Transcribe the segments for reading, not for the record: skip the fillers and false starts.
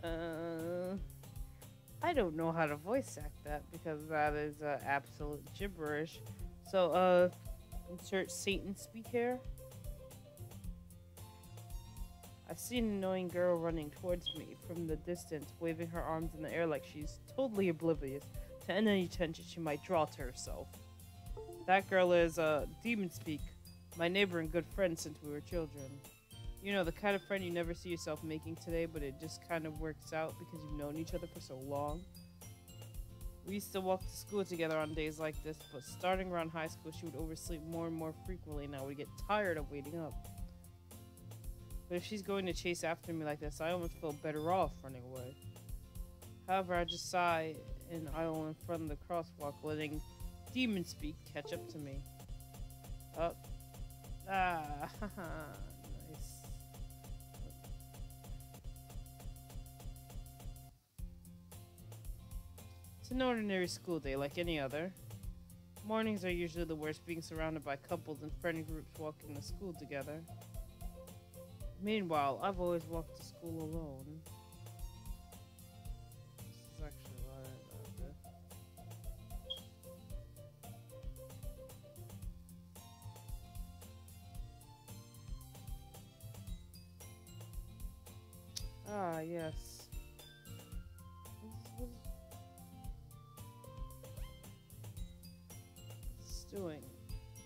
Uh, I don't know how to voice act that because that is absolute gibberish. So, insert Satan speak here. I see an annoying girl running towards me from the distance, waving her arms in the air like she's totally oblivious to any attention she might draw to herself. That girl is, Demon Speak, my neighbor and good friend since we were children. You know, the kind of friend you never see yourself making today, but it just kind of works out because you've known each other for so long. We used to walk to school together on days like this, but starting around high school, she would oversleep more and more frequently, and I would get tired of waiting up. But if she's going to chase after me like this, I almost feel better off running away. However, I just sigh and idle in front of the crosswalk, letting Demon Speak catch up to me. Up. Ah, haha. Nice. It's an ordinary school day like any other. Mornings are usually the worst, being surrounded by couples and friend groups walking to school together. Meanwhile, I've always walked to school alone. This is actually a lot about it. Ah, yes. What's this doing?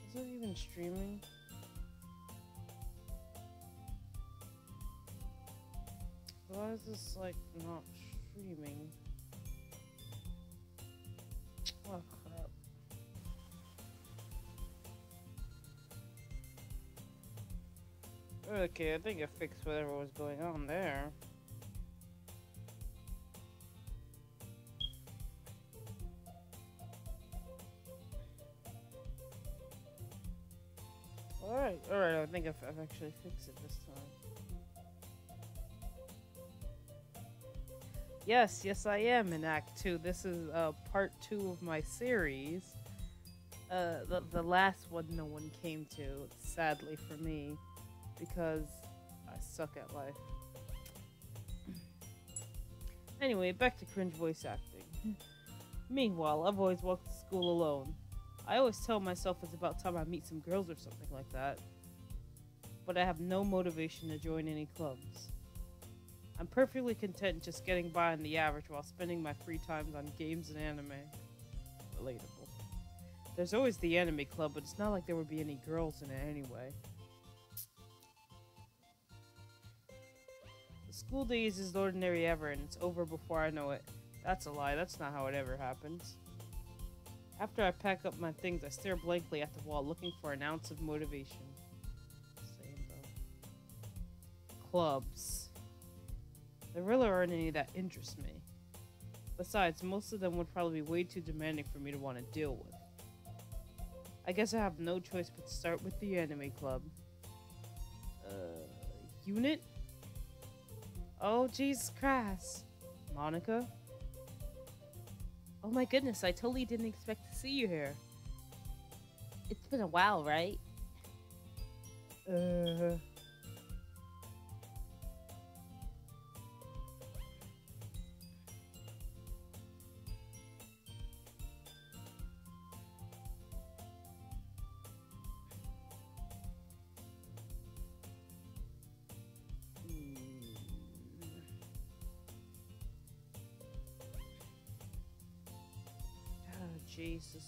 Is it even streaming? Why is this, like, not streaming? Oh, crap. Okay, I think I fixed whatever was going on there. Alright, I think I've actually fixed it this time. Yes, I am in Act 2. This is part 2 of my series. The last one no one came to, sadly for me, because I suck at life. Anyway, back to cringe voice acting. Meanwhile, I've always walked to school alone. I always tell myself it's about time I meet some girls or something like that. But I have no motivation to join any clubs. I'm perfectly content just getting by on the average while spending my free times on games and anime. Relatable. There's always the anime club, but it's not like there would be any girls in it anyway. The school days is ordinary ever, and it's over before I know it. That's a lie, that's not how it ever happens. After I pack up my things, I stare blankly at the wall, looking for an ounce of motivation. Same though. Clubs. There really aren't any that interest me. Besides, most of them would probably be way too demanding for me to want to deal with. I guess I have no choice but to start with the anime club. Unit? Oh, Jesus Christ. Monica? Oh my goodness, I totally didn't expect to see you here. It's been a while, right? Oh, Jesus.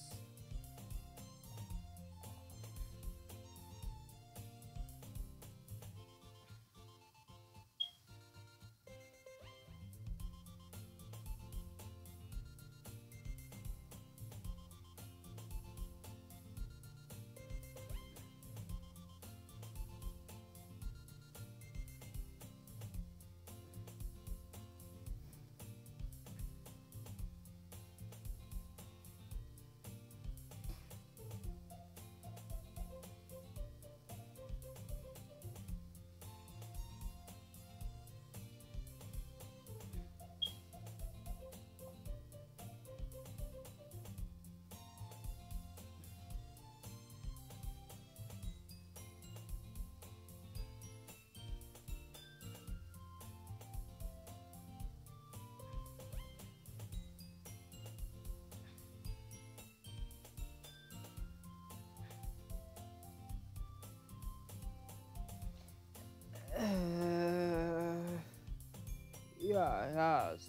Yeah, it has.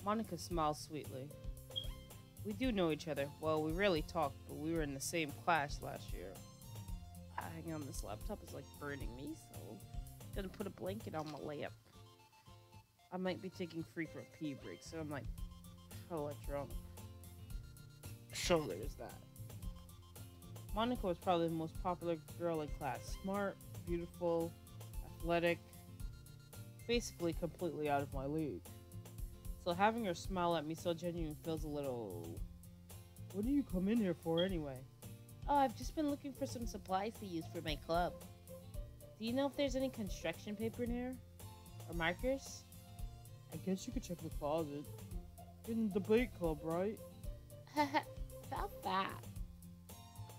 Monica smiles sweetly. We do know each other. Well, we rarely talk, but we were in the same class last year. Hanging on this laptop is like burning me, so I'm gonna put a blanket on my layup. I might be taking frequent pee breaks, so I'm like, hella drunk. So there's that. Monica was probably the most popular girl in class. Smart, beautiful, athletic, basically completely out of my league. So having her smile at me so genuine feels a little... What do you come in here for anyway? Oh, I've just been looking for some supplies to use for my club. Do you know if there's any construction paper in here? Or markers? I guess you could check the closet. You're in the debate club, right? About that.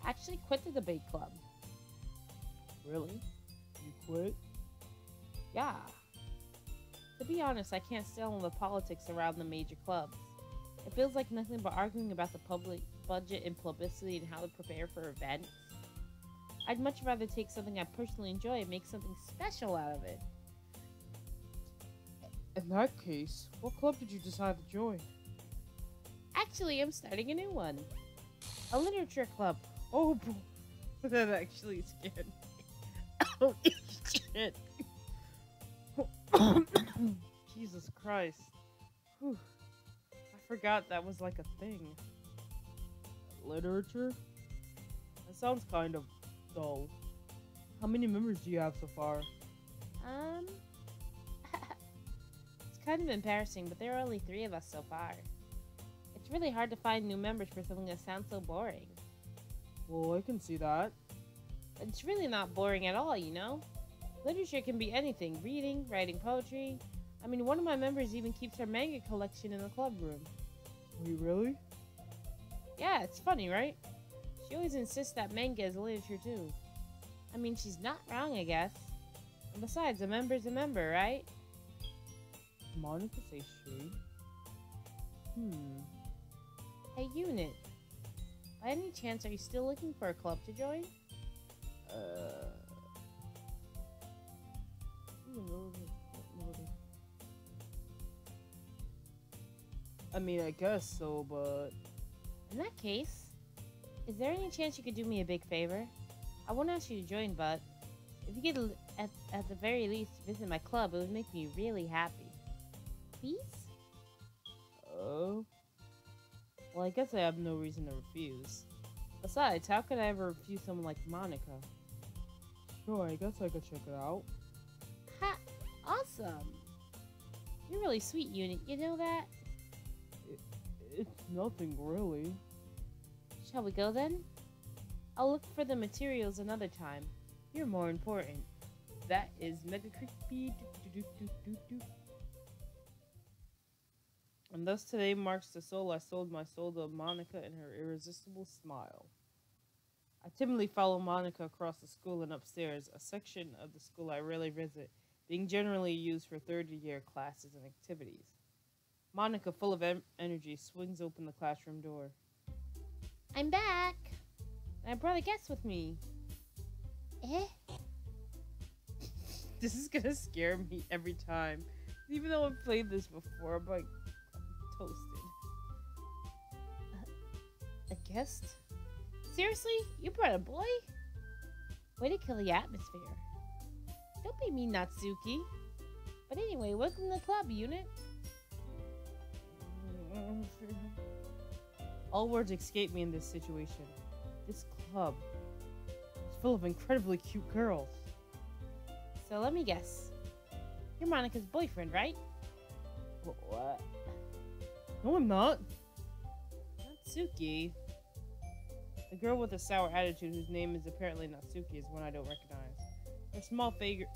I actually quit the debate club. Really? You quit? Yeah. To be honest, I can't stand all the politics around the major clubs. It feels like nothing but arguing about the public budget and publicity and how to prepare for events. I'd much rather take something I personally enjoy and make something special out of it. In that case, what club did you decide to join? Actually, I'm starting a new one. A literature club. Oh boy. That actually scared me. Oh shit. Jesus Christ. Whew. I forgot that was like a thing. Literature? That sounds kind of dull. How many members do you have so far? It's kind of embarrassing, but there are only 3 of us so far. It's really hard to find new members for something that sounds so boring. Well, I can see that. It's really not boring at all, you know? Literature can be anything. Reading, writing poetry. I mean, one of my members even keeps her manga collection in the club room. Wait, really? Yeah, it's funny, right? She always insists that manga is literature too. I mean, she's not wrong, I guess. And besides, a member's a member, right? Monica say she? Hey, Unit. By any chance, are you still looking for a club to join? I mean, I guess so, but... In that case, is there any chance you could do me a big favor? I won't ask you to join, but if you could, at the very least, visit my club, it would make me really happy. Please? Oh? Well, I guess I have no reason to refuse. Besides, how could I ever refuse someone like Monica? Sure, I guess I could check it out. Ha! Awesome! You're really sweet, Unit. You know that? It's nothing, really. Shall we go, then? I'll look for the materials another time. You're more important. That is mega creepy. And thus today marks the soul I sold my soul to Monica and her irresistible smile. I timidly follow Monica across the school and upstairs, a section of the school I rarely visit, being generally used for third-year classes and activities. Monica, full of energy, swings open the classroom door. I'm back! And I brought a guest with me. Eh? This is gonna scare me every time. Even though I've played this before, I'm like, toasted. A guest? Seriously? You brought a boy? Way to kill the atmosphere. Don't be mean, Natsuki. But anyway, welcome to the club, Unit. All words escape me in this situation. This club is full of incredibly cute girls. So let me guess. You're Monica's boyfriend, right? What? No, I'm not. Natsuki. The girl with a sour attitude whose name is apparently Natsuki is one I don't recognize. Her small figure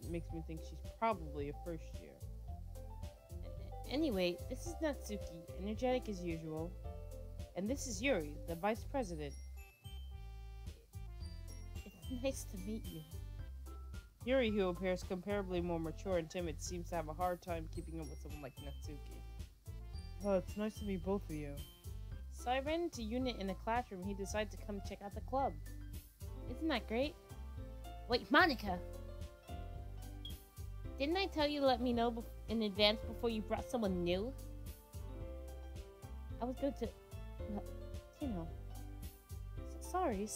makes me think she's probably a first year. Anyway, this is Natsuki, energetic as usual. And this is Yuri, the vice president. It's nice to meet you. Yuri, who appears comparably more mature and timid, seems to have a hard time keeping up with someone like Natsuki. Oh, it's nice to meet both of you. So I ran into Unit in the classroom. He decided to come check out the club. Isn't that great? Wait, Monica! Didn't I tell you to let me know in advance before you brought someone new? I was going to, you know. Sorry.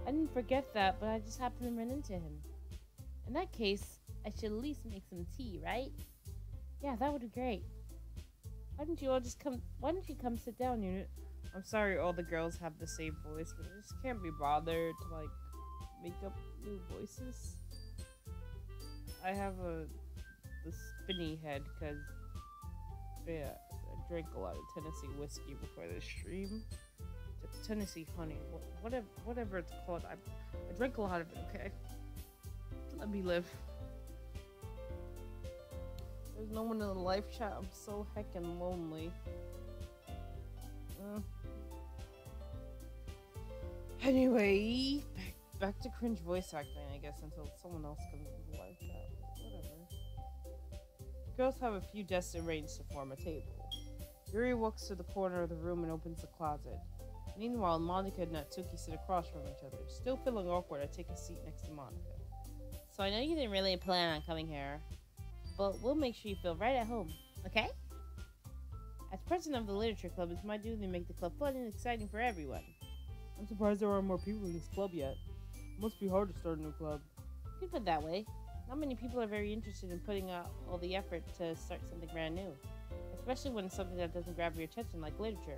I didn't forget that, but I just happened to run into him. In that case, I should at least make some tea, right? Yeah, that would be great. Why don't you come sit down, Unit? I'm sorry all the girls have the same voice, but I just can't be bothered to, like, make up new voices. I have the spinny head, because, yeah, I drank a lot of Tennessee whiskey before the stream. Tennessee honey, whatever it's called. I drank a lot of it, okay? Let me live. There's no one in the live chat. I'm so heckin' lonely. Anyway, back to cringe voice acting, I guess, until someone else comes into the live chat. Whatever. Girls have a few desks arranged to form a table. Yuri walks to the corner of the room and opens the closet. Meanwhile, Monica and Natsuki sit across from each other. Still feeling awkward, I take a seat next to Monica. So I know you didn't really plan on coming here, but we'll make sure you feel right at home, okay? As president of the literature club, it's my duty to make the club fun and exciting for everyone. I'm surprised there aren't more people in this club yet. It must be hard to start a new club. You can put it that way. Not many people are very interested in putting out all the effort to start something brand new, especially when it's something that doesn't grab your attention like literature.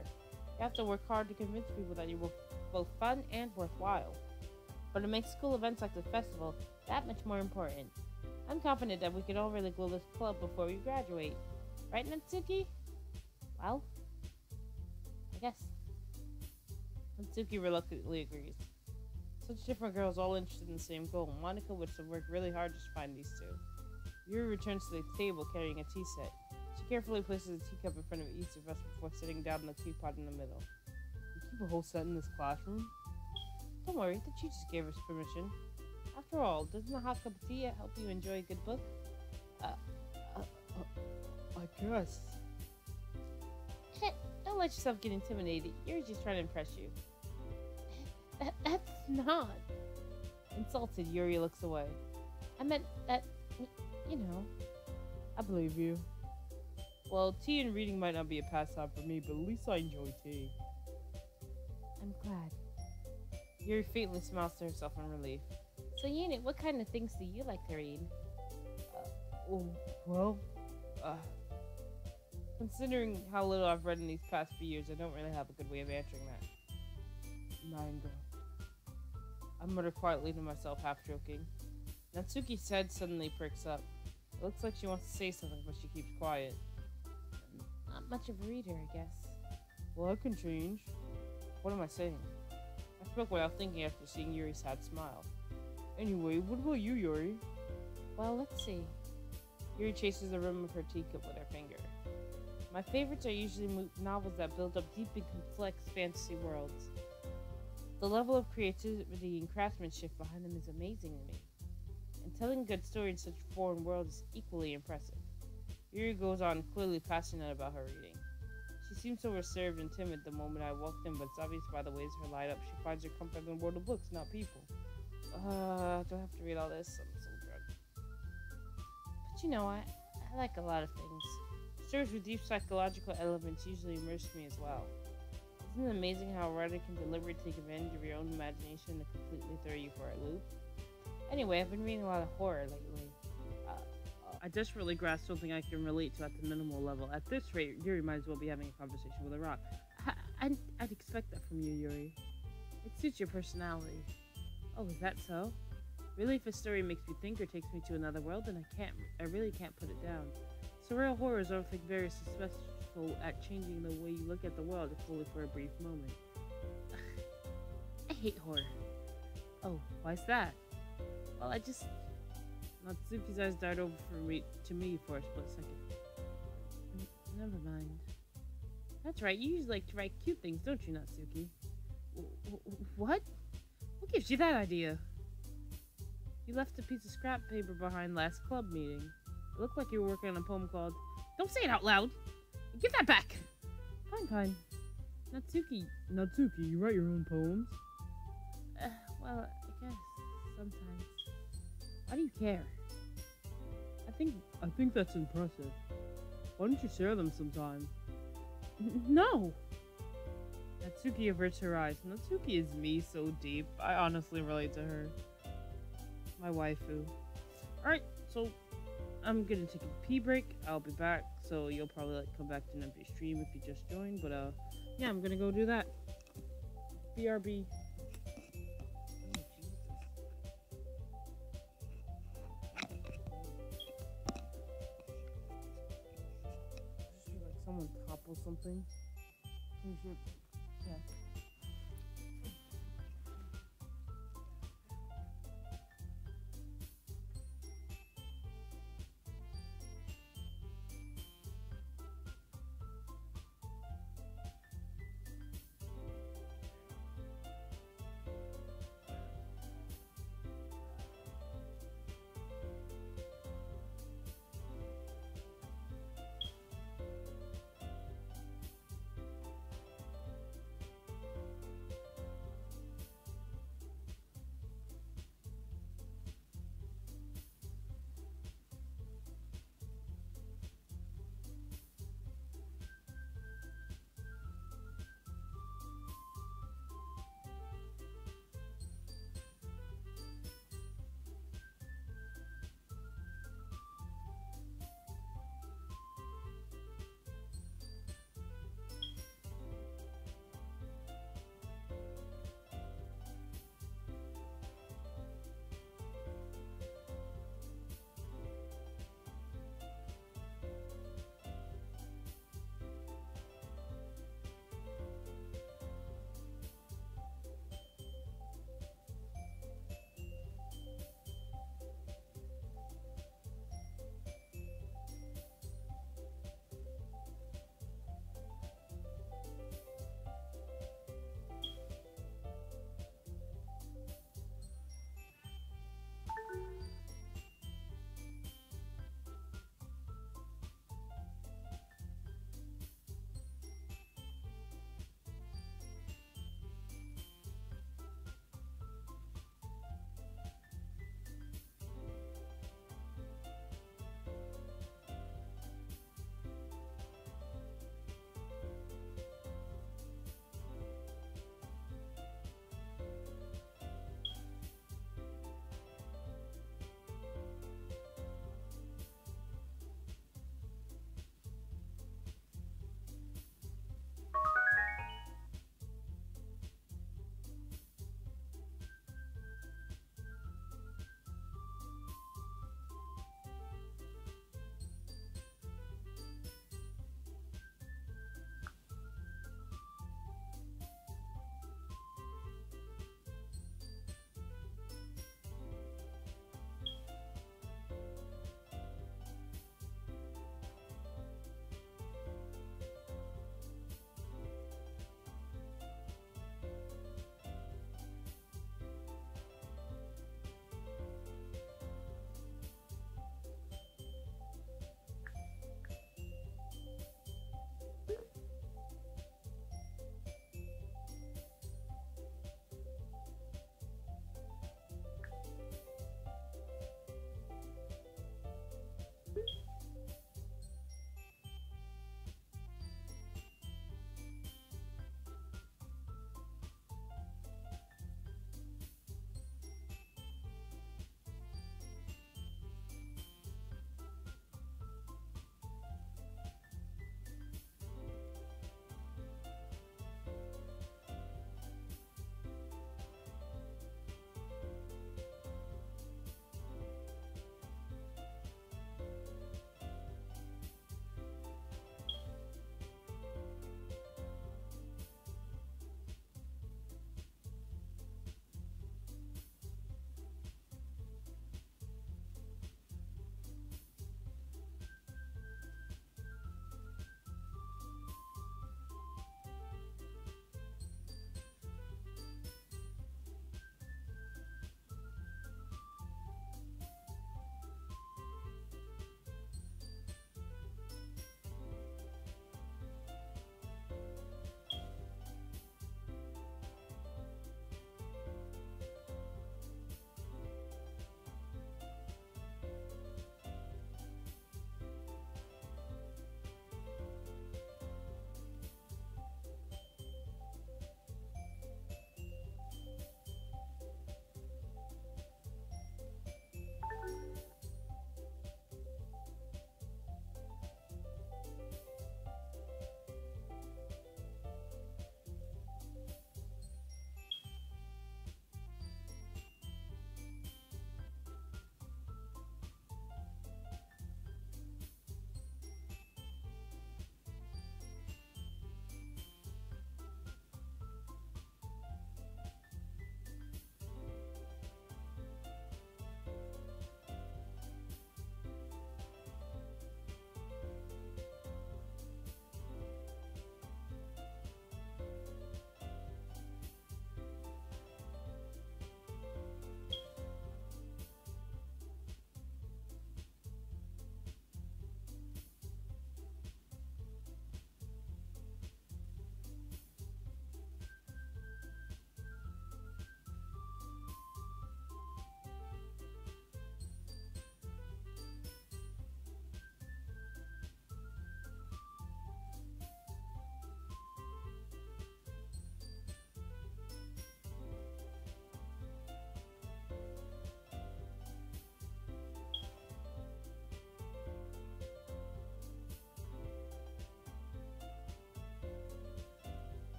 You have to work hard to convince people that you're both fun and worthwhile. But it makes school events like the festival that much more important. I'm confident that we can all really grow this club before we graduate. Right, Natsuki? Well, I guess. Natsuki reluctantly agrees. Such different girls all interested in the same goal. Monica would have worked really hard to find these two. Yuri returns to the table carrying a tea set. She carefully places a teacup in front of each of us before sitting down on the teapot in the middle. You keep a whole set in this classroom? Don't worry, the teachers gave us permission. After all, doesn't a hot cup of tea help you enjoy a good book? I guess. Don't let yourself get intimidated. Yuri's just trying to impress you. That's not. Insulted, Yuri looks away. I meant that, you know. I believe you. Well, tea and reading might not be a pastime for me, but at least I enjoy tea. I'm glad. Yuri faintly smiles to herself in relief. So, Unit, what kind of things do you like to read? Considering how little I've read in these past few years, I don't really have a good way of answering that. Manga. I mutter quietly to myself, half joking. Natsuki's head suddenly perks up. It looks like she wants to say something, but she keeps quiet. Not much of a reader, I guess. Well, I can change. What am I saying? I spoke without thinking after seeing Yuri's sad smile. Anyway, what about you, Yuri? Well, let's see. Yuri chases the rim of her teacup with her finger. My favorites are usually novels that build up deep and complex fantasy worlds. The level of creativity and craftsmanship behind them is amazing to me. And telling a good story in such a foreign world is equally impressive. Yuri goes on, clearly passionate about her reading. She seemed so reserved and timid the moment I walked in, but it's obvious by the ways her light up she finds her comfort in the world of books, not people. Do I have to read all this? I'm so drunk. But you know, I like a lot of things. Stories with deep psychological elements usually immerse me as well. Isn't it amazing how a writer can deliberately take advantage of your own imagination to completely throw you for a loop? Anyway, I've been reading a lot of horror lately. I desperately grasp something I can relate to at the minimal level. At this rate, Yuri might as well be having a conversation with a rock. I'd expect that from you, Yuri. It suits your personality. Oh, is that so? Really, if a story makes me think or takes me to another world, then I really can't put it down. Surreal horrors are often very successful at changing the way you look at the world, if only for a brief moment. I hate horror. Oh, why's that? Well, Natsuki's eyes darted over to me for a split second. Never mind. That's right, you usually like to write cute things, don't you, Natsuki? What? What gives you that idea? You left a piece of scrap paper behind last club meeting. It looked like you were working on a poem called... Don't say it out loud! Give that back! Fine. Natsuki, you write your own poems? Well, I guess, sometimes. Why do you care? I think that's impressive. Why don't you share them sometime? No! Natsuki averts her eyes. Natsuki is me so deep. I honestly relate to her. My waifu. Alright, so I'm gonna take a pee break. I'll be back, so you'll probably like come back to an empty stream if you just joined, but yeah, I'm gonna go do that. BRB. Like someone topple something. Yeah.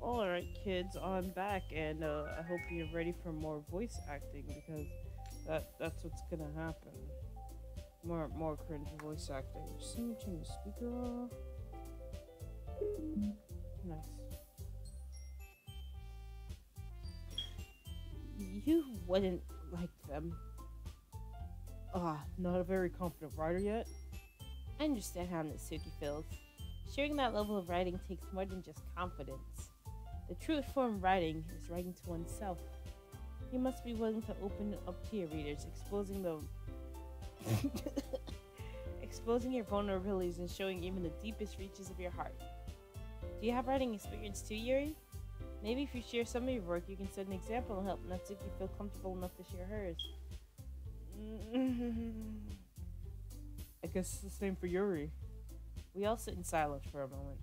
Alright, kids, I'm back, and I hope you're ready for more voice acting because that's what's gonna happen. More cringe voice acting. Just let me turn the speaker off. Nice. You wouldn't like them. Not a very confident writer yet? I understand how Natsuki feels. Sharing that level of writing takes more than just confidence. The truest form of writing is writing to oneself. You must be willing to open up to your readers, exposing exposing your vulnerabilities and showing even the deepest reaches of your heart. Do you have writing experience too, Yuri? Maybe if you share some of your work, you can set an example and help Natsuki feel comfortable enough to share hers. I guess it's the same for Yuri. We all sit in silence for a moment.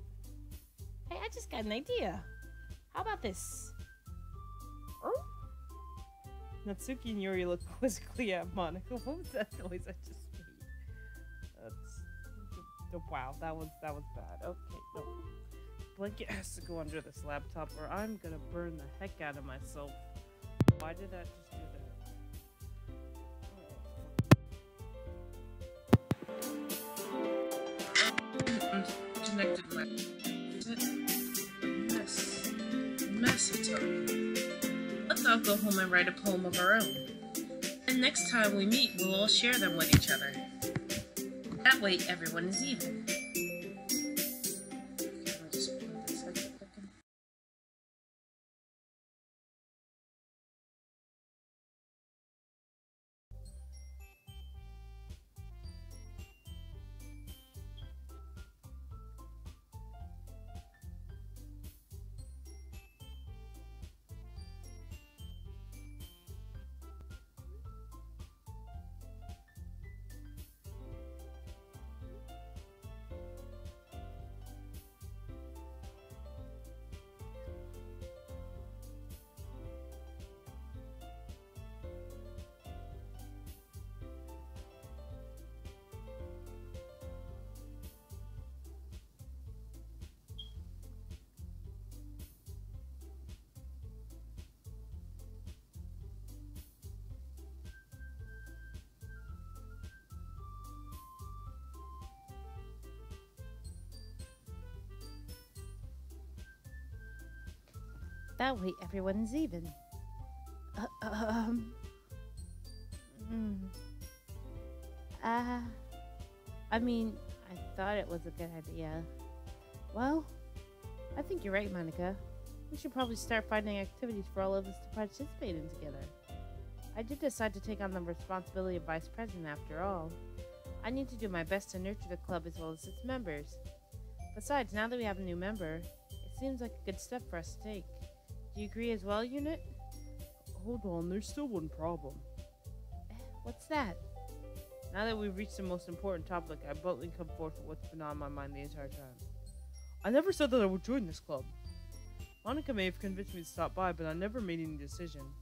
Hey, I just got an idea. How about this? Natsuki and Yuri look quizzically at Monica. What was that noise I just made? Wow, that was bad. Okay, no. Blanket has to go under this laptop or I'm gonna burn the heck out of myself. Why did that just do that? I'm connected my mess it's Let's all go home and write a poem of our own. And next time we meet, we'll all share them with each other. That way, everyone is even. That way, everyone is even. I mean, I thought it was a good idea. Well, I think you're right, Monica. We should probably start finding activities for all of us to participate in together. I did decide to take on the responsibility of vice president after all. I need to do my best to nurture the club as well as its members. Besides, now that we have a new member, it seems like a good step for us to take. Do you agree as well, Unit? Hold on, there's still one problem. What's that? Now that we've reached the most important topic, I boldly come forth with what's been on my mind the entire time. I never said that I would join this club. Monica may have convinced me to stop by, but I never made any decision.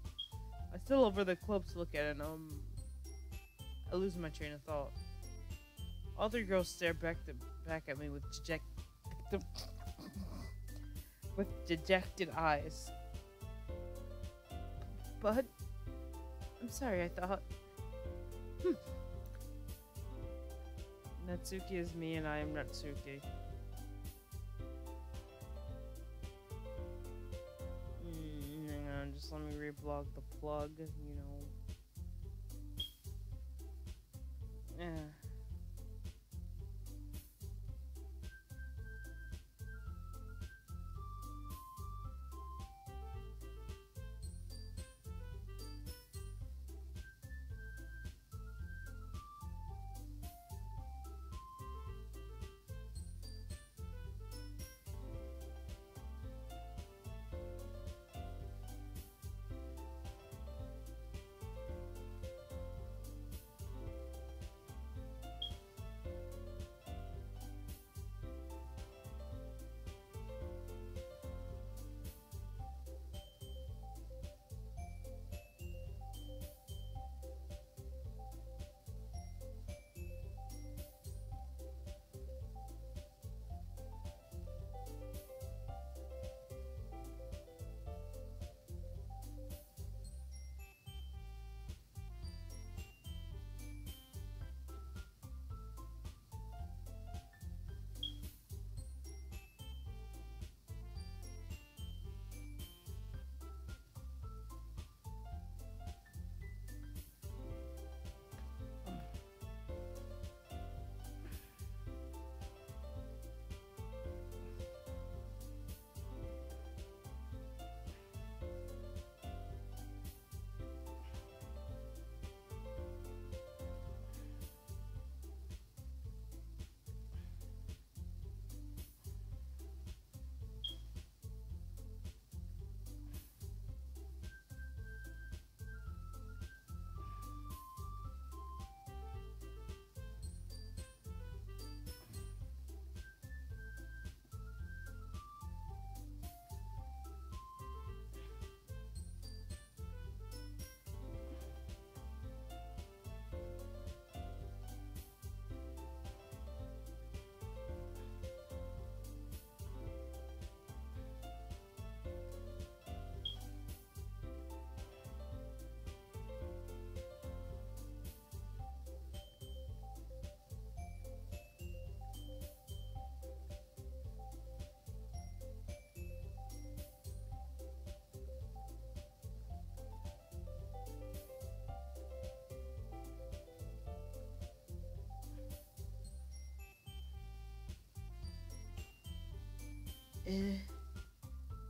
I still over the club to look at it, and I lose my train of thought. All three girls stare back at me with dejected eyes. But I'm sorry, I thought. Natsuki is me and I am Natsuki. Hang on, just let me reblog the plug, you know.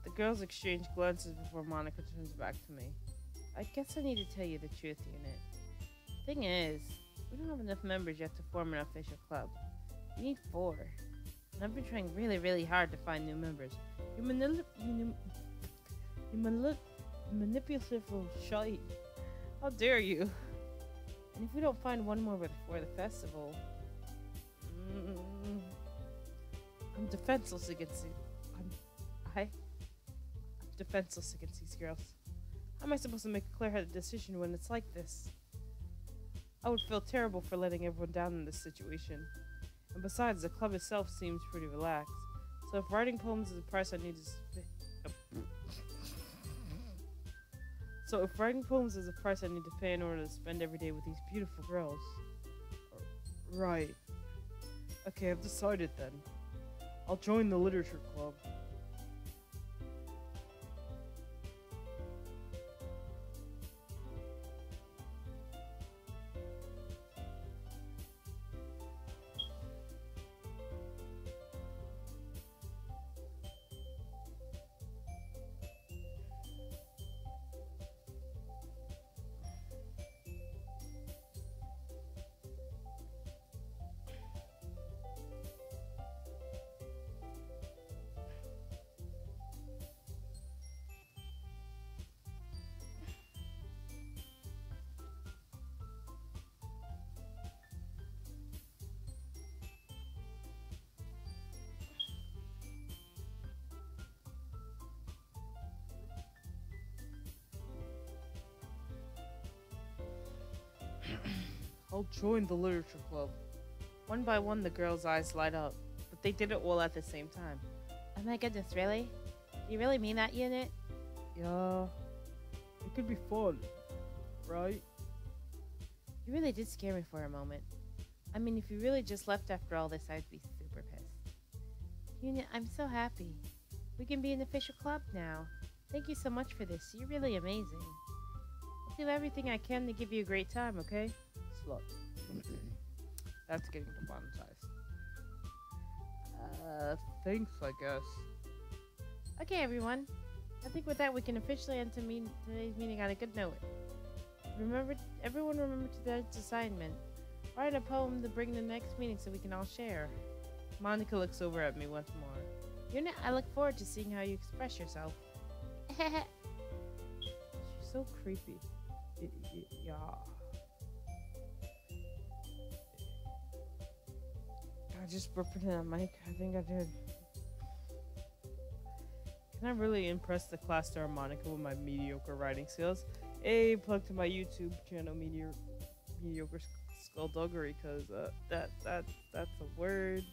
The girls exchange glances before Monica turns back to me. I guess I need to tell you the truth, Unit. Thing is, we don't have enough members yet to form an official club. We need 4. And I've been trying really, really hard to find new members. Manipulative shite. How dare you? And if we don't find one more before the festival, I'm defenseless against these. I'm defenseless against these girls. How am I supposed to make a clear-headed decision when it's like this? I would feel terrible for letting everyone down in this situation. And besides, the club itself seems pretty relaxed. So if writing poems is the price I need to pay in order to spend every day with these beautiful girls. Right. Okay, I've decided then. I'll join the literature club. I'll join the literature club. One by one, the girls' eyes light up, but they did it all at the same time. Oh my goodness, really? Do you really mean that, Unit? Yeah, it could be fun, right? You really did scare me for a moment. I mean, if you really just left after all this, I'd be super pissed. Unit, I'm so happy. We can be an official club now. Thank you so much for this. You're really amazing. I'll do everything I can to give you a great time, okay? Slut. That's getting demonetized. Thanks, I guess. Okay, everyone. I think with that, we can officially end today's meeting on a good note. Everyone remember today's assignment. Write a poem to bring the next meeting so we can all share. Monica looks over at me once more. Unit, I look forward to seeing how you express yourself. She's so creepy. Yeah. I just burped into that mic. I think I did. Can I really impress the class star Monica with my mediocre writing skills? A plug to my YouTube channel, mediocre skullduggery, because that's a word.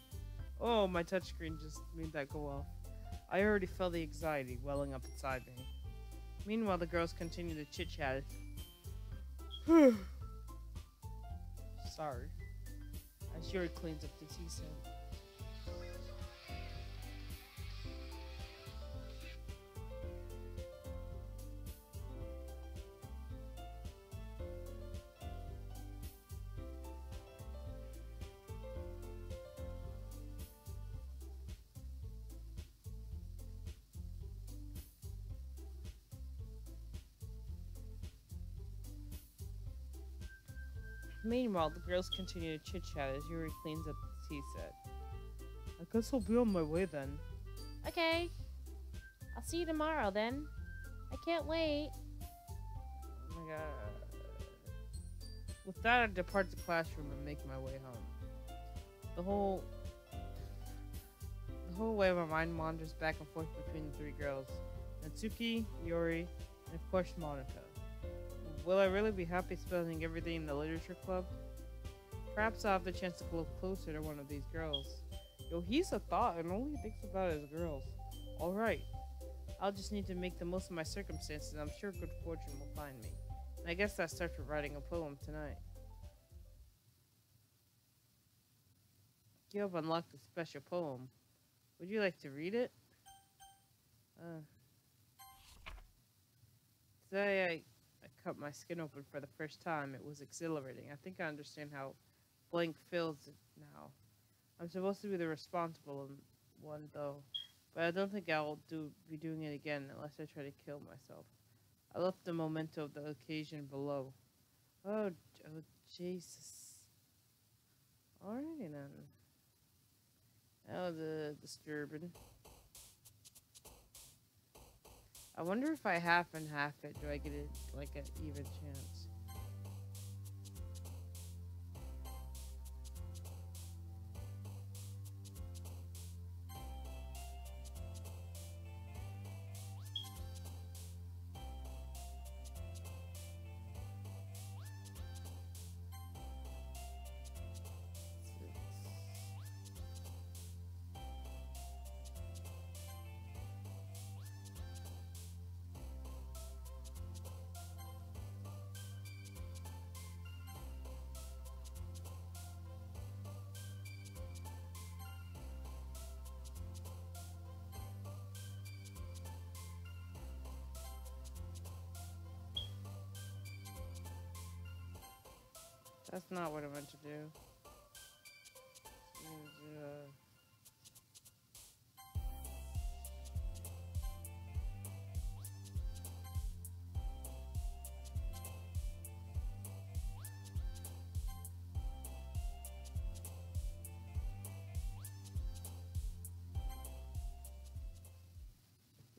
Oh, my touchscreen just made that go off. I already felt the anxiety welling up inside me. Meanwhile, the girls continue to chit-chat. Sorry. As Yuri cleans up the tea set. Meanwhile, the girls continue to chit-chat as Yuri cleans up the tea set. I guess I'll be on my way then. Okay. I'll see you tomorrow then. I can't wait. Oh my god. With that, I depart the classroom and make my way home. The whole way my mind wanders back and forth between the 3 girls. Natsuki, Yuri, and of course Monica. Will I really be happy spending every day in the literature club? Perhaps I'll have the chance to look closer to one of these girls. Yo, he's a thought and all he thinks about is girls. Alright. I'll just need to make the most of my circumstances and I'm sure good fortune will find me. And I guess that starts with writing a poem tonight. You have unlocked a special poem. Would you like to read it? Today I cut my skin open for the first time. It was exhilarating. I think I understand how blank feels now. I'm supposed to be the responsible one, though. but I don't think I'll be doing it again unless I try to kill myself. I left the memento of the occasion below. Oh, Jesus. Alrighty then. Oh, the disturbing. I wonder if I half and half it, do I get it like an even chance? That's not what I meant to do.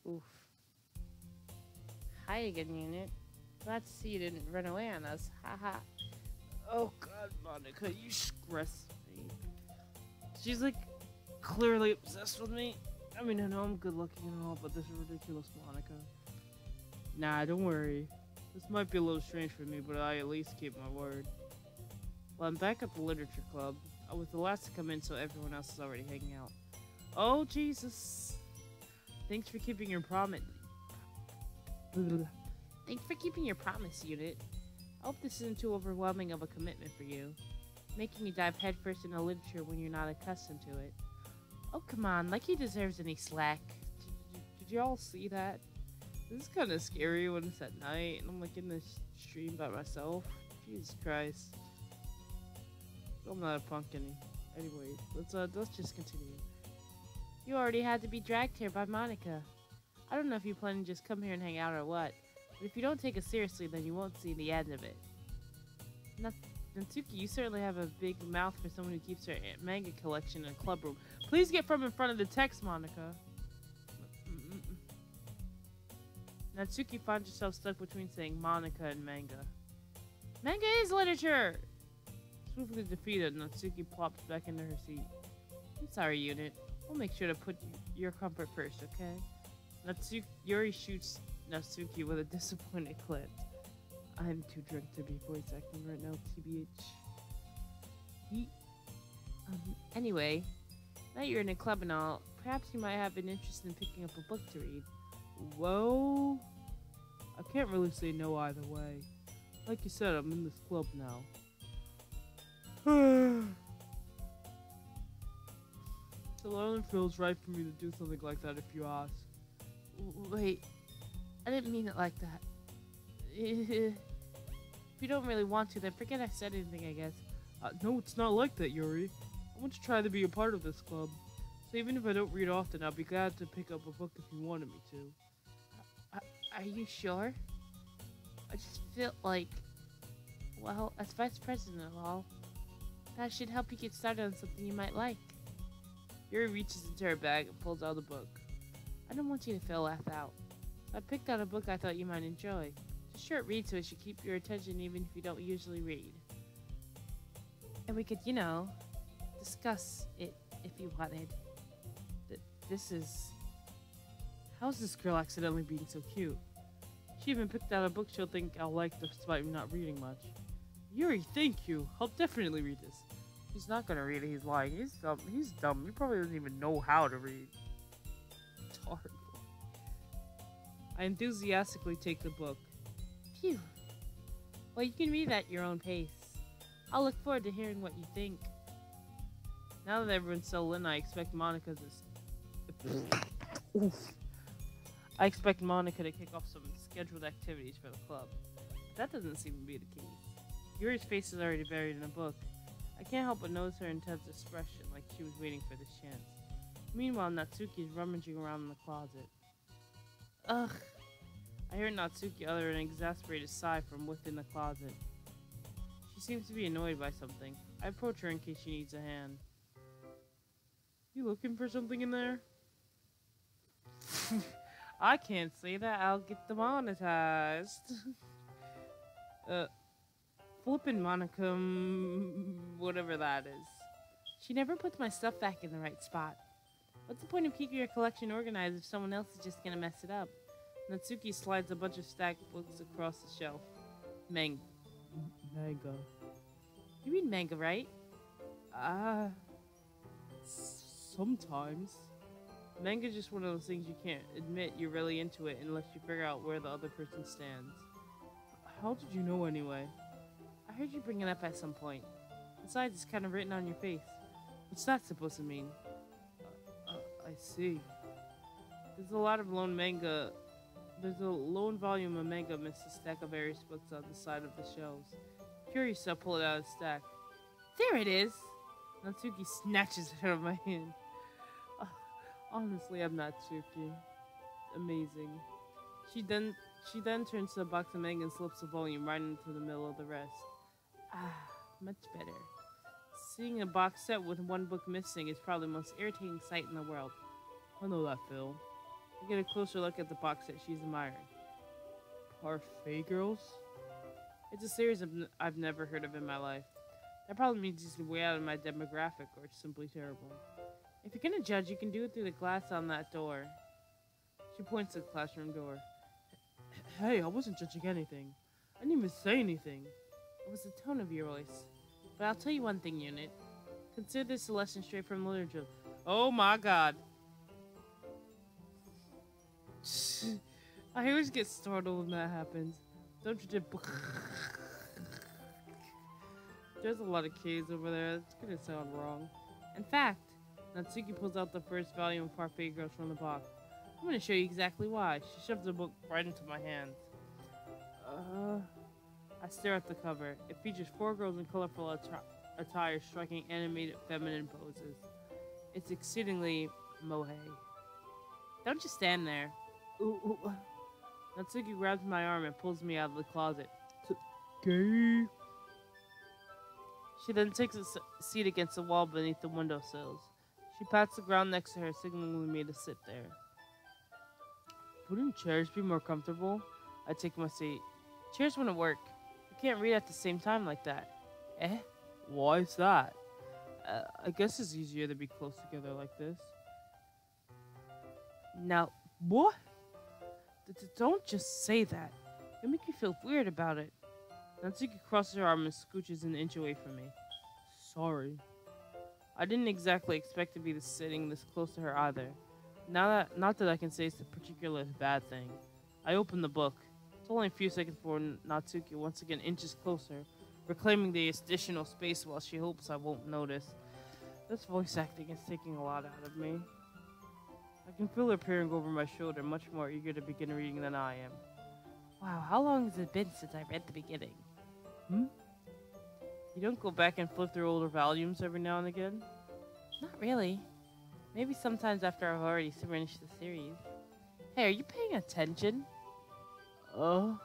Oof. Hi again, unit. Glad to see you didn't run away on us. Haha. Oh god, Monica, you stress me. She's like clearly obsessed with me. I mean, I know I'm good looking and all, but this is ridiculous, Monica. Nah, don't worry. This might be a little strange for me, but I at least keep my word. Well, I'm back at the literature club. I was the last to come in, so everyone else is already hanging out. Oh, Jesus. Thanks for keeping your promise. Thanks for keeping your promise, unit. I hope this isn't too overwhelming of a commitment for you. Making me dive headfirst into literature when you're not accustomed to it. Oh, come on, like he deserves any slack. Did you all see that? This is kind of scary when it's at night and I'm like in this stream by myself. Jesus Christ. I'm not a punk anyway. Let's just continue. You already had to be dragged here by Monica. I don't know if you plan to just come here and hang out or what, but if you don't take it seriously, then you won't see the end of it. Natsuki, you certainly have a big mouth for someone who keeps her manga collection in a club room. Please get from in front of the text, Monica. Natsuki finds herself stuck between saying Monica and manga. Manga is literature! Swiftly defeated, Natsuki plops back into her seat. I'm sorry, unit. We'll make sure to put your comfort first, okay? Yuri shoots Natsuki with a disappointed glance. I'm too drunk to be voice acting right now, TBH. Anyway, now you're in a club and all, perhaps you might have an interest in picking up a book to read. Whoa. I can't really say no either way. Like you said, I'm in this club now. The island feels right for me to do something like that if you ask. Wait, I didn't mean it like that. If you don't really want to, then forget I said anything, I guess. No, it's not like that, Yuri. I want to try to be a part of this club. So even if I don't read often, I'll be glad to pick up a book if you wanted me to. Are you sure? I just feel like, well, as vice president of all, that should help you get started on something you might like. Yuri reaches into her bag and pulls out a book. I don't want you to feel left out. So I picked out a book I thought you might enjoy. It's a short read, so it should keep your attention even if you don't usually read. And we could, you know, discuss it if you wanted. This is... How's this girl accidentally being so cute? She even picked out a book she'll think I'll like despite me not reading much. Yuri, thank you. I'll definitely read this. He's not gonna read it, he's lying. He's dumb. He's dumb. He probably doesn't even know how to read. It's hard. I enthusiastically take the book. Phew. Well, you can read at your own pace. I'll look forward to hearing what you think. Now that everyone's settled in, I expect Monica to kick off some scheduled activities for the club. But that doesn't seem to be the case. Yuri's face is already buried in a book. I can't help but notice her intense expression, like she was waiting for this chance. Meanwhile, Natsuki's rummaging around in the closet. Ugh. I hear Natsuki utter an exasperated sigh from within the closet. She seems to be annoyed by something. I approach her in case she needs a hand. You looking for something in there? I can't say that. I'll get demonetized. Flippin' Monica, whatever that is. She never puts my stuff back in the right spot. What's the point of keeping your collection organized if someone else is just gonna mess it up? Natsuki slides a bunch of stacked books across the shelf. Manga. You read manga, right? Sometimes. Manga's just one of those things you can't admit you're really into it unless you figure out where the other person stands. How did you know anyway? I heard you bring it up at some point. Besides, it's kind of written on your face. What's that supposed to mean? I see. There's a lot of lone manga. There's a lone volume of manga amidst a stack of various books on the side of the shelves. Curious, I pull it out of the stack. There it is! Natsuki snatches it out of my hand. Honestly, I'm Natsuki. Amazing. She then turns to the box of manga and slips the volume right into the middle of the rest. Much better. Seeing a box set with one book missing is probably the most irritating sight in the world. I know that, Phil. I get a closer look at the box set she's admiring. Parfait Girls? It's a series I've never heard of in my life. That probably means it's way out of my demographic, or it's simply terrible. If you're gonna judge, you can do it through the glass on that door. She points to the classroom door. Hey, I wasn't judging anything. I didn't even say anything. It was the tone of your voice. But I'll tell you one thing, Unit. Consider this a lesson straight from literature. Oh my god. I always get startled when that happens. Don't you just... There's a lot of K's over there. It's gonna sound wrong. In fact, Natsuki pulls out the first volume of Parfait Girls from the box. I'm gonna show you exactly why. She shoves the book right into my hands. I stare at the cover. It features 4 girls in colorful attire striking animated feminine poses. It's exceedingly mohe. Don't just stand there. Ooh. Natsuki grabs my arm and pulls me out of the closet. Gay. She then takes a seat against the wall beneath the windowsills. She pats the ground next to her, signaling me to sit there. Wouldn't chairs be more comfortable? I take my seat. Chairs wouldn't work. You can't read at the same time like that. Eh? Why is that? I guess it's easier to be close together like this. Now, what? Don't just say that. You make me feel weird about it. Natsuki crosses her arm and scooches an inch away from me. Sorry. I didn't exactly expect to be sitting this close to her either. Not that I can say it's a particularly bad thing. I open the book. It's only a few seconds before Natsuki once again inches closer, reclaiming the additional space while she hopes I won't notice. This voice acting is taking a lot out of me. I can feel her peering over my shoulder, much more eager to begin reading than I am. Wow, how long has it been since I read the beginning? You don't go back and flip through older volumes every now and again? Not really. Maybe sometimes after I've already finished the series. Hey, are you paying attention? I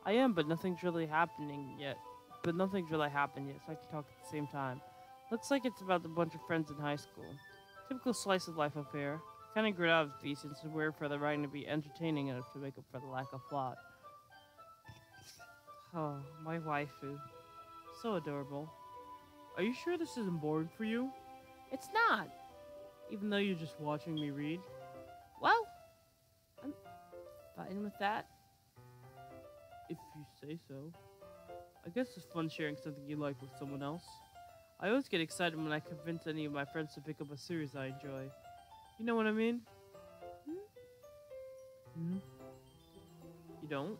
am, but nothing's really happening yet. So I can talk at the same time. Looks like it's about a bunch of friends in high school. Typical slice of life affair. Kind of grew out of the piece since it's weird for the writing to be entertaining enough to make up for the lack of plot. Oh, my waifu. So adorable. Are you sure this isn't boring for you? It's not. Even though you're just watching me read? Well, I'm fine with that. If you say so. I guess it's fun sharing something you like with someone else. I always get excited when I convince any of my friends to pick up a series I enjoy. You know what I mean? You don't?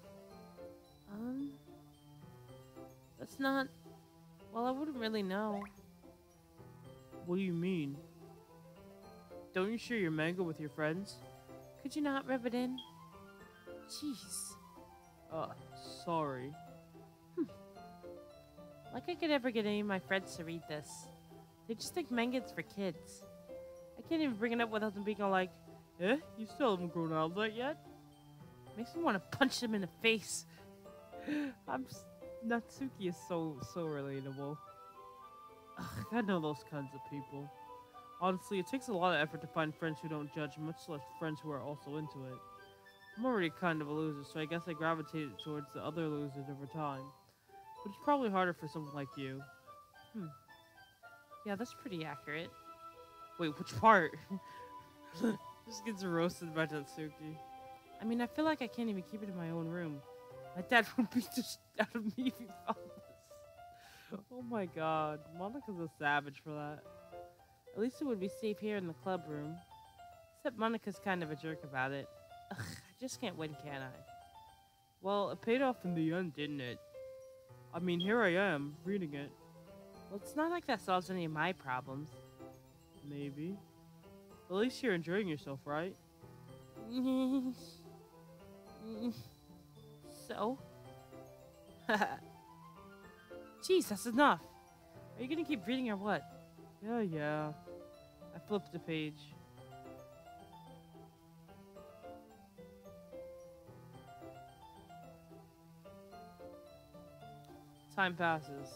That's not... Well, I wouldn't really know. What do you mean? Don't you share your manga with your friends? Could you not rub it in? Jeez. Sorry. Like I could ever get any of my friends to read this. They just think manga's for kids. I can't even bring it up without them being all like, eh? You still haven't grown out of that yet? Makes me want to punch them in the face. Natsuki is so relatable. Ugh, I know those kinds of people. Honestly, it takes a lot of effort to find friends who don't judge, much less friends who are also into it. I'm already kind of a loser, so I guess I gravitated towards the other losers over time. But it's probably harder for someone like you. Yeah, that's pretty accurate. Wait, which part? Just gets roasted by Natsuki. I mean, I feel like I can't even keep it in my own room. My dad would beat the shit out of me if he found this. Oh my god, Monica's a savage for that. At least it would be safe here in the club room. Except Monica's kind of a jerk about it. Ugh, I just can't win, can I? Well, it paid off in the end, didn't it? I mean, here I am, reading it. Well, it's not like that solves any of my problems. Maybe. At least you're enjoying yourself, right? So? Jeez, that's enough. Are you gonna keep reading or what? Yeah. I flipped the page. Time passes.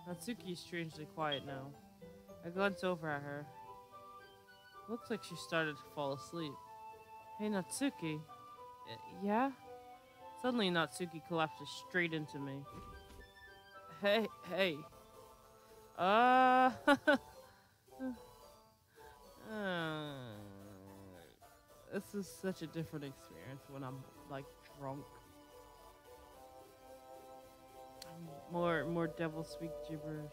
Natsuki is strangely quiet now. I glance over at her. Looks like she started to fall asleep. Hey, Natsuki. Yeah? Suddenly, Natsuki collapses straight into me. Hey. This is such a different experience when I'm, like, drunk. More devil speak gibberish.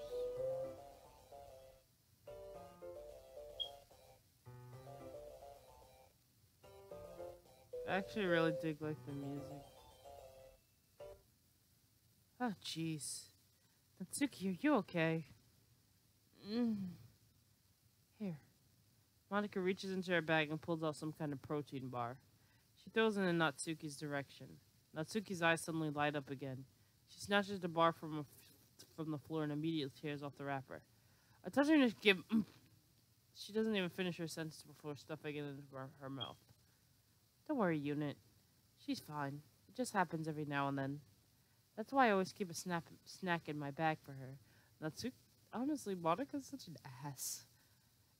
I actually really dig like the music. Oh jeez. Natsuki, are you okay? Here. Monica reaches into her bag and pulls out some kind of protein bar. She throws it in Natsuki's direction. Natsuki's eyes suddenly light up again. She snatches the bar from the floor and immediately tears off the wrapper. I touch her to give... She doesn't even finish her sentence before stuffing it into her mouth. Don't worry, Unit. She's fine. It just happens every now and then. That's why I always keep a snack in my bag for her. Natsuki... Honestly, Monica's such an ass.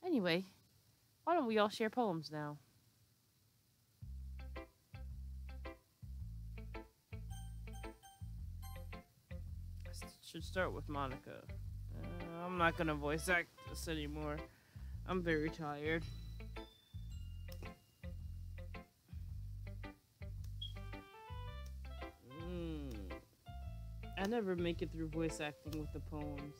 Anyway, why don't we all share poems now? Should start with Monica. I'm not gonna voice act this anymore. I'm very tired. I never make it through voice acting with the poems.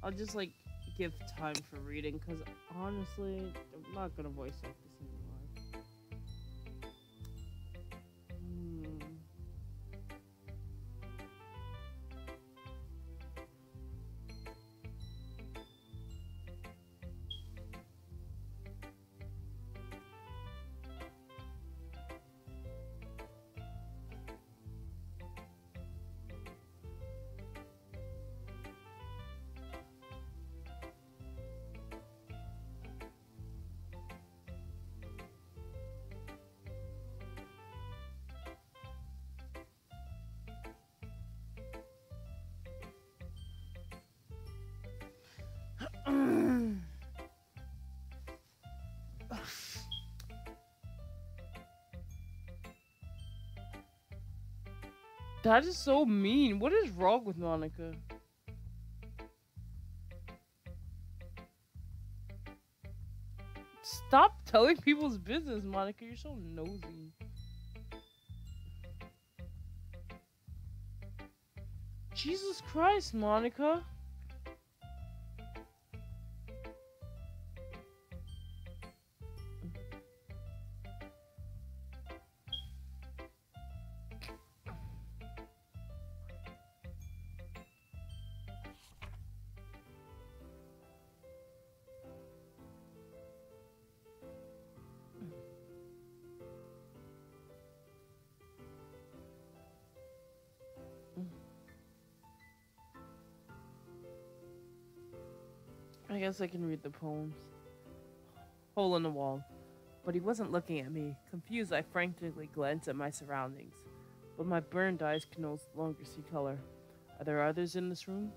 I'll just like give time for reading because honestly, I'm not gonna voice act this anymore. That is so mean. What is wrong with Monica? Stop telling people's business, Monica. You're so nosy. Jesus Christ, Monica. guess I can read the poems. Hole in the wall. But he wasn't looking at me. Confused, I frantically glanced at my surroundings. But my burned eyes could no longer see color. Are there others in this room?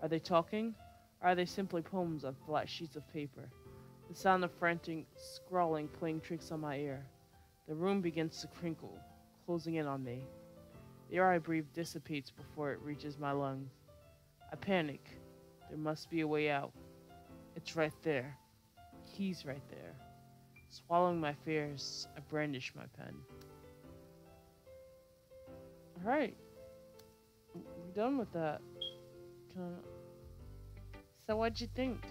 Are they talking? Or are they simply poems on flat sheets of paper? The sound of frantic scrawling playing tricks on my ear. The room begins to crinkle, closing in on me. The air I breathe dissipates before it reaches my lungs. I panic. There must be a way out. It's right there. He's right there. Swallowing my fears, I brandish my pen. Alright. We're done with that. So what'd you think?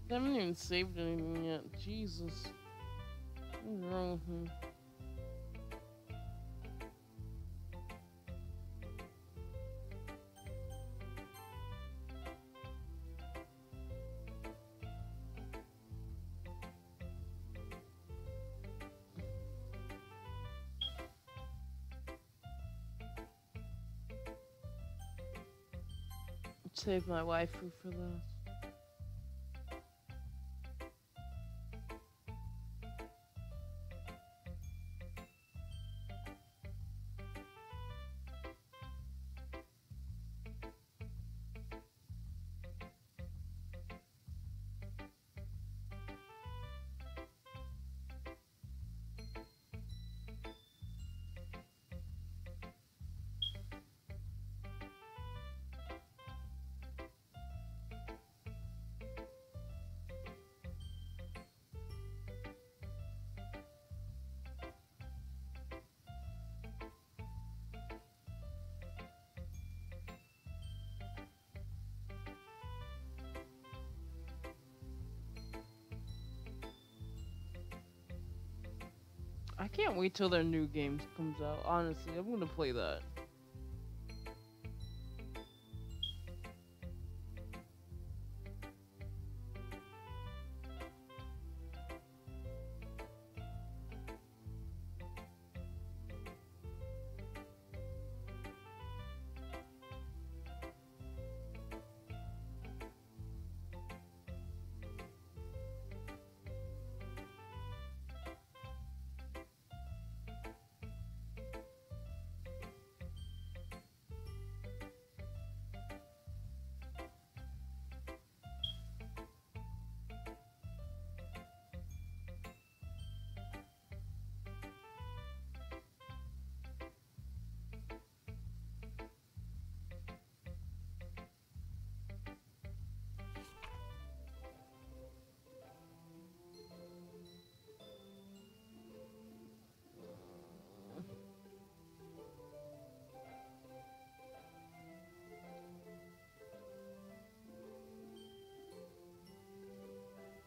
I haven't even saved anything yet. Jesus. What's wrong with me? Save my waifu for last. I can't wait till their new game comes out. Honestly, I'm gonna play that.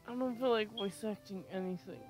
I don't feel like voice acting anything.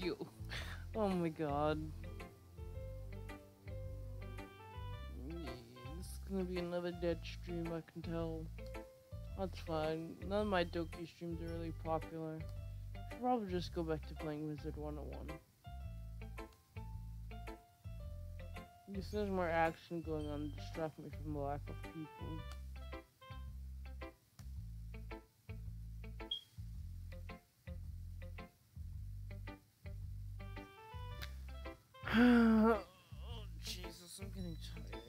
You. Oh my god. This is gonna be another dead stream, I can tell. That's fine. None of my Doki streams are really popular. Should probably just go back to playing Wizard 101. Guess there's more action going on to distract me from the lack of people. Oh, Jesus, I'm getting tired.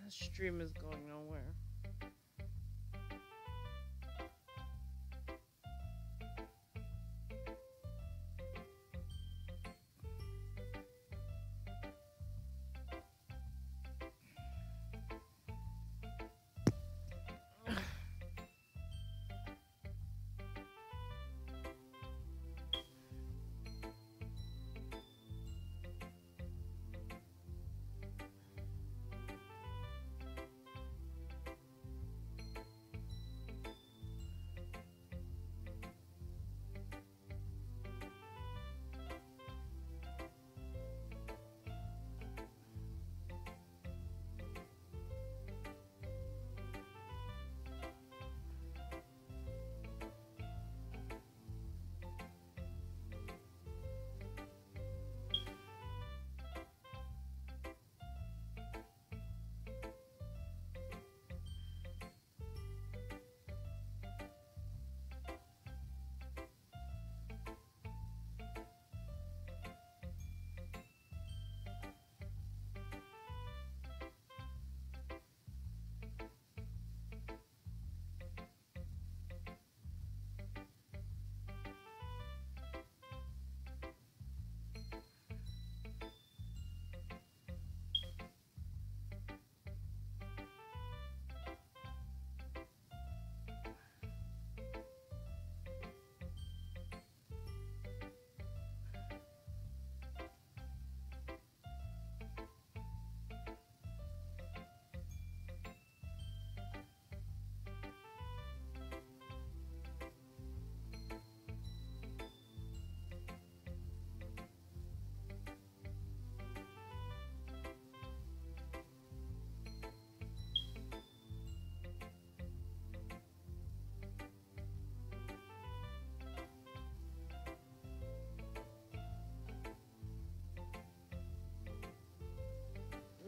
This stream is going nowhere.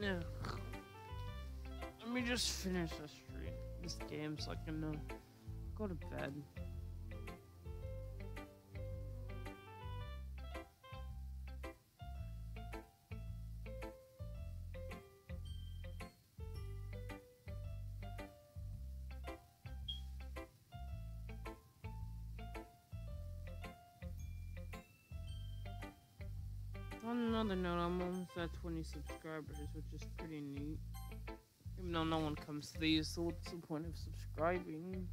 Yeah. Let me just finish this game so I can go to bed. On another note, I'm almost at 20 subscribers, which is pretty neat. Even though no one comes to these, so what's the point of subscribing?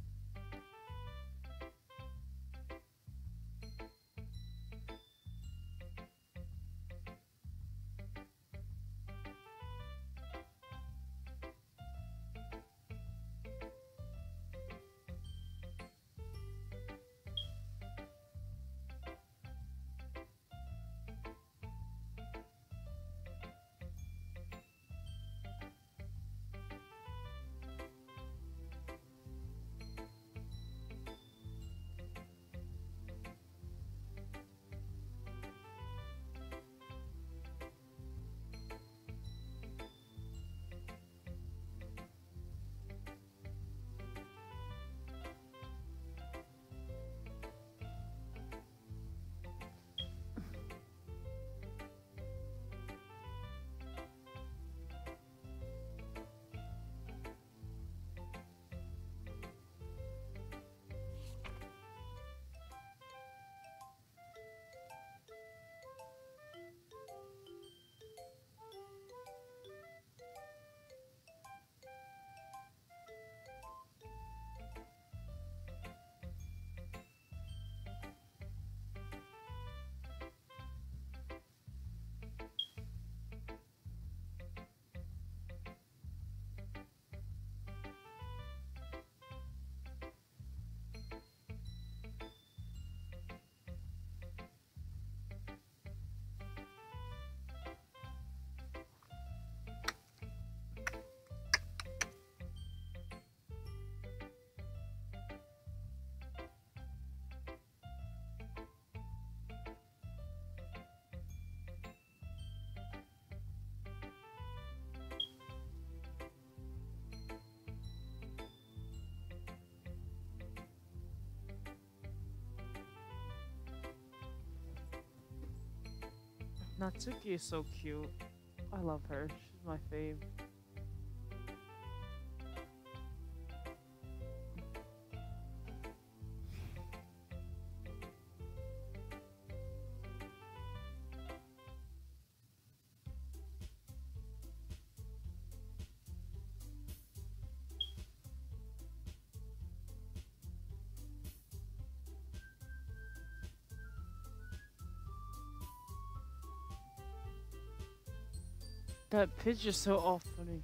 Natsuki is so cute. I love her. She's my fave. That pitch is so off-putting.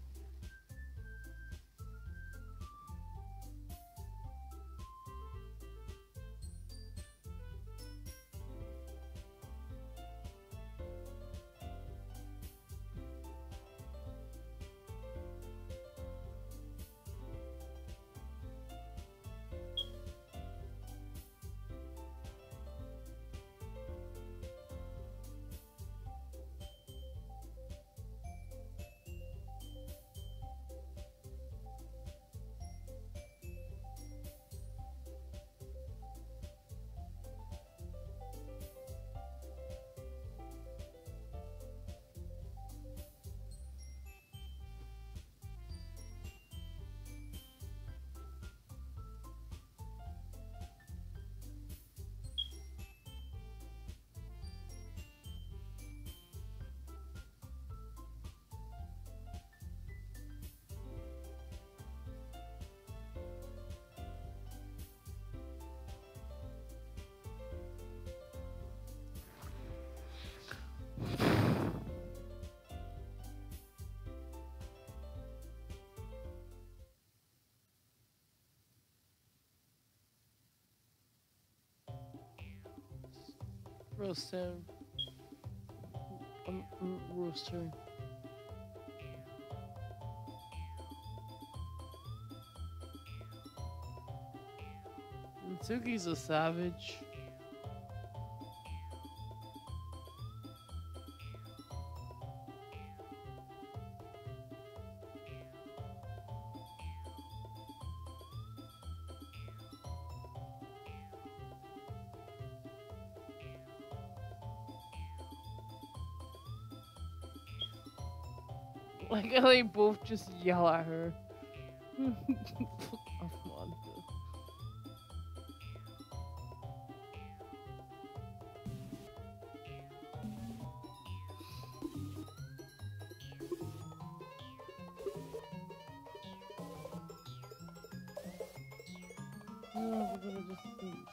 Roast him. Roast her. Natsuki's a savage. Like how they both just yell at her. Fuck off, Monica. Oh, we're gonna just lose.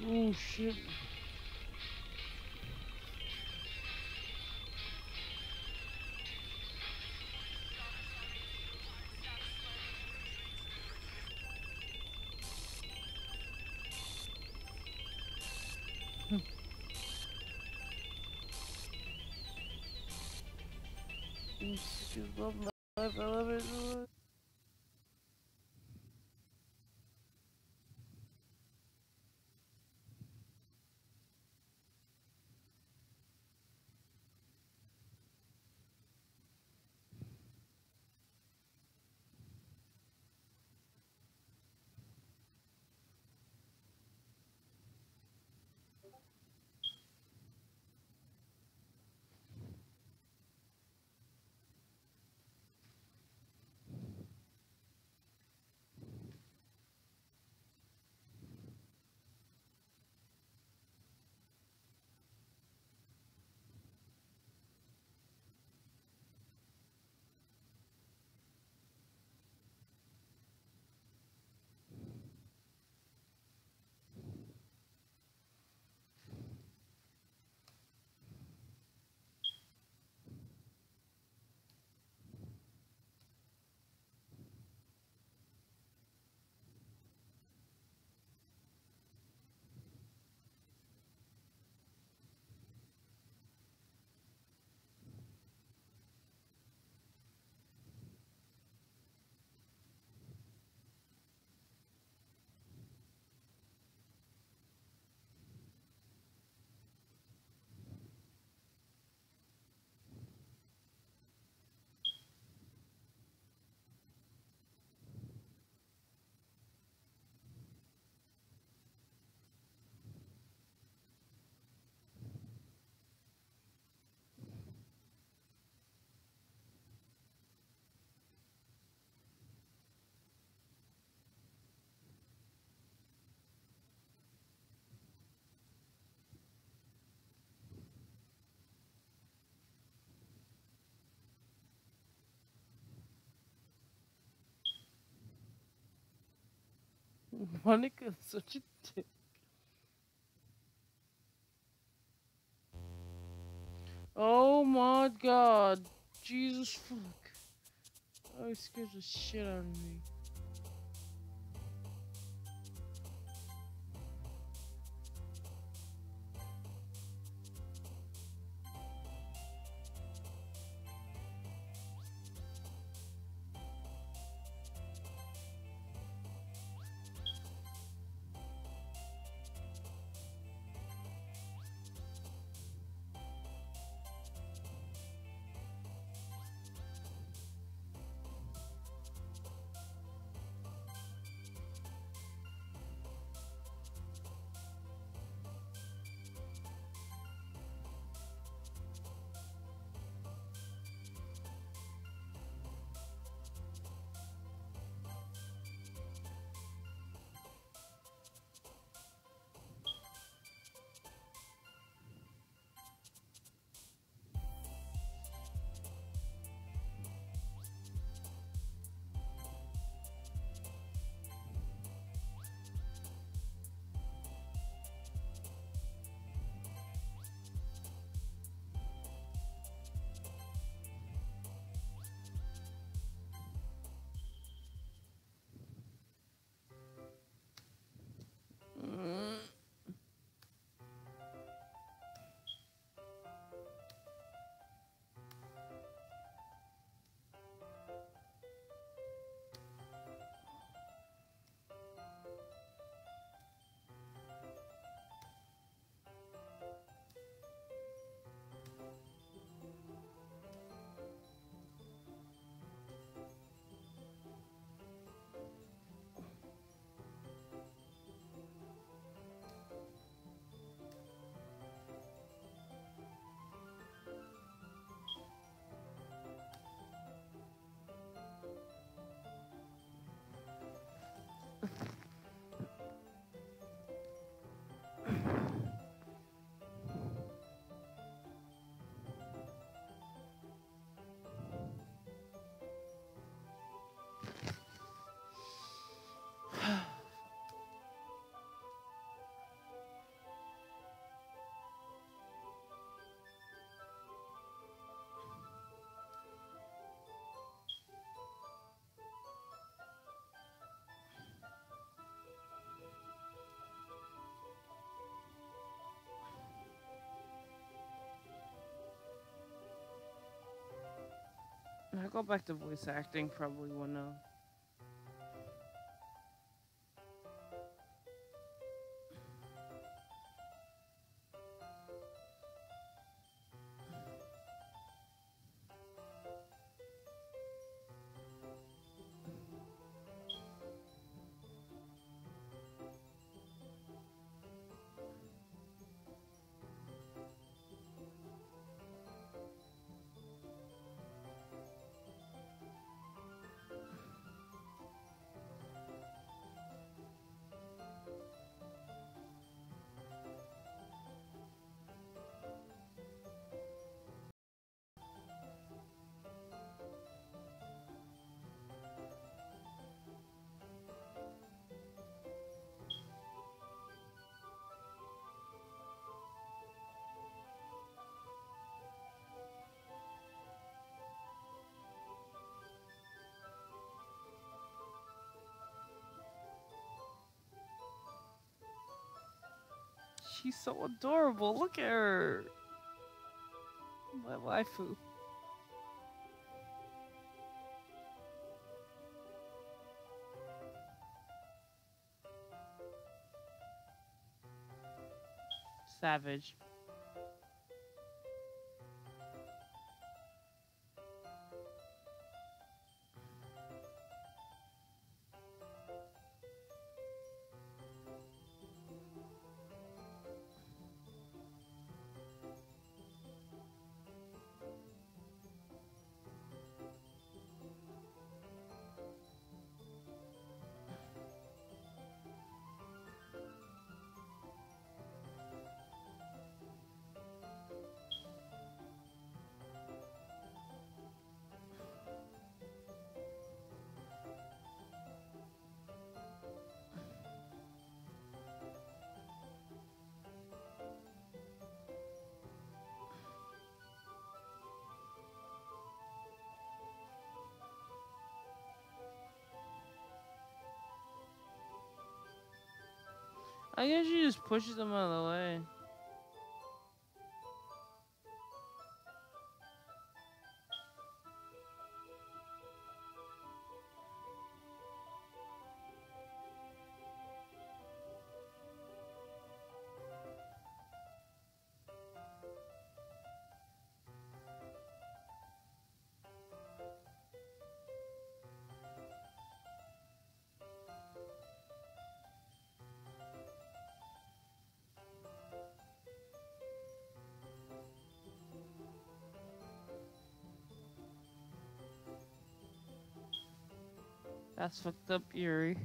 Oh shit. You love my life, I love it. Monica's such a dick. Oh my god. Jesus fuck. Oh, it scares the shit out of me. I go back to voice acting, probably wanna. She's so adorable. Look at her. My waifu. Savage. I guess she just pushes them out of the way. That's fucked up, Yuri.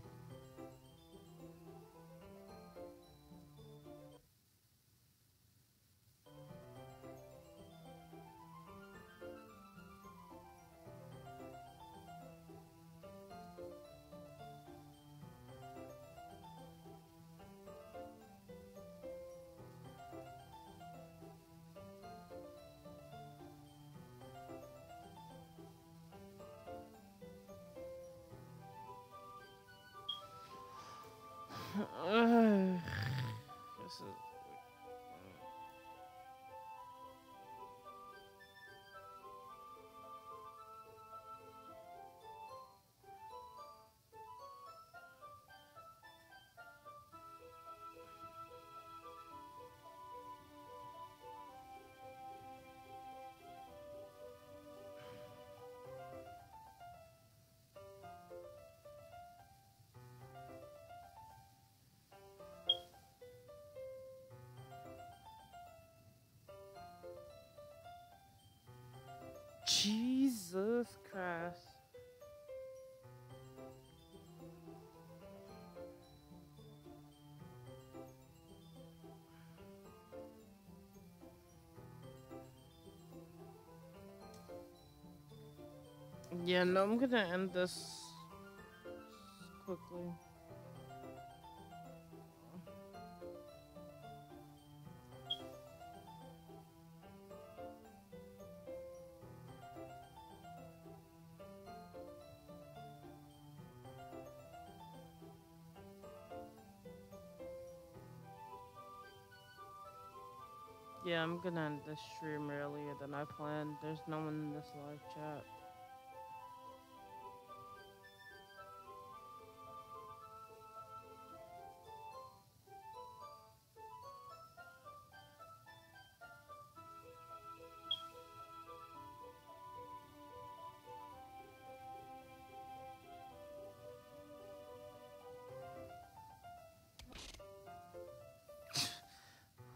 This is... Jesus Christ. Yeah, no, I'm gonna end this quickly. Yeah, I'm gonna end this stream earlier than I planned. There's no one in this live chat.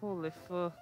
Holy fuck.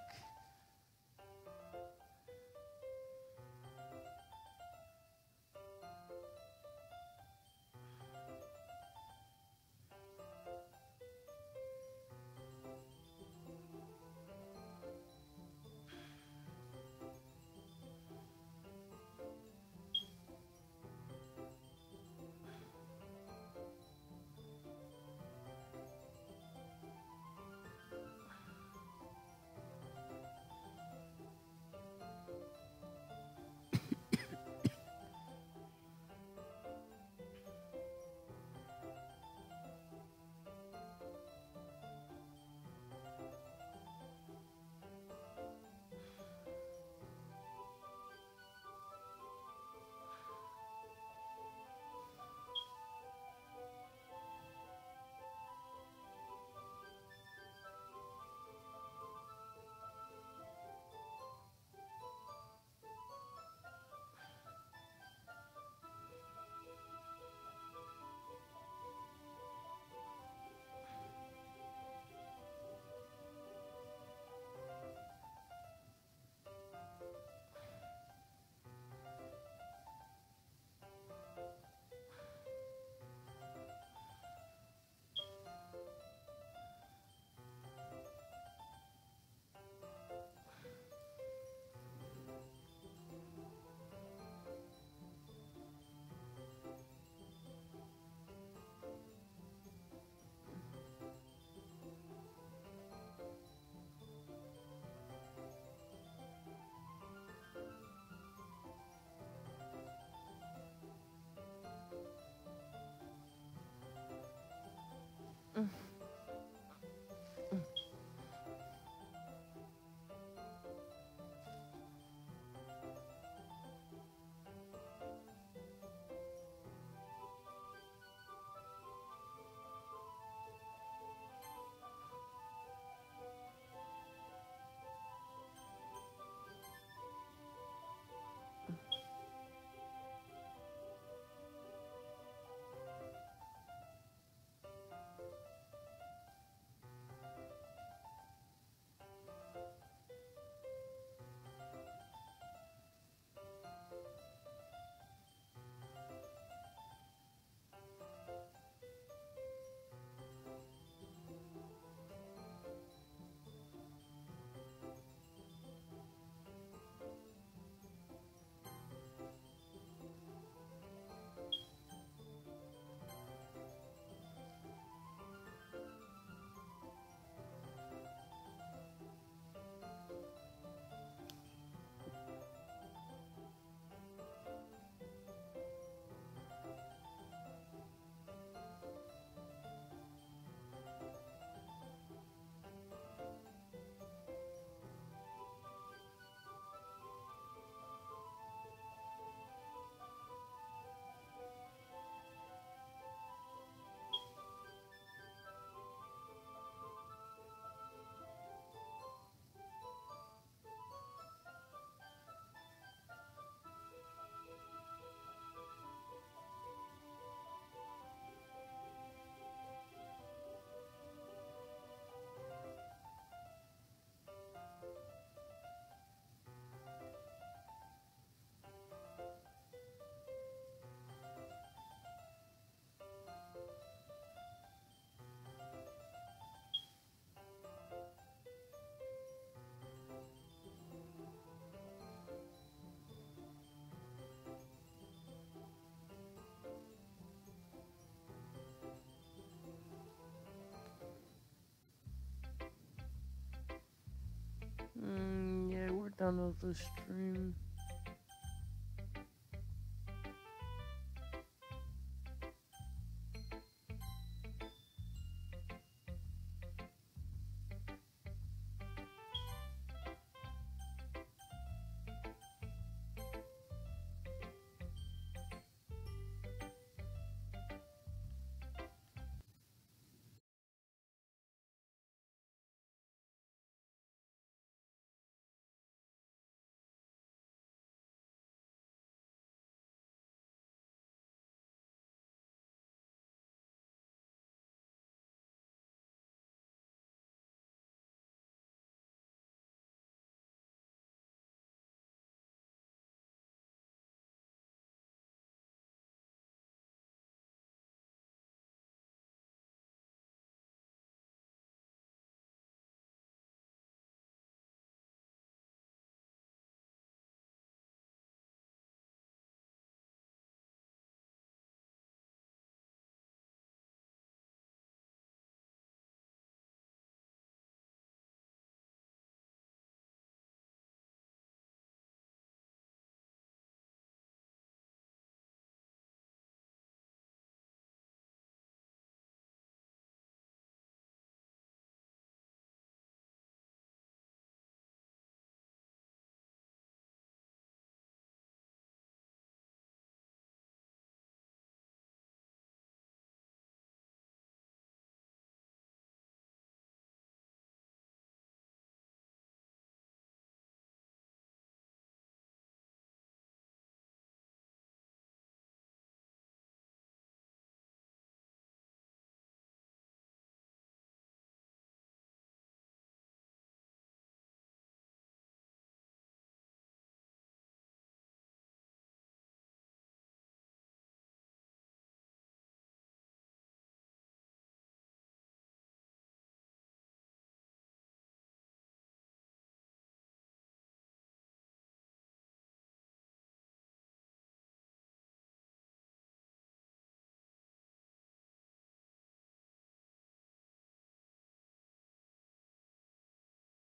Download the stream.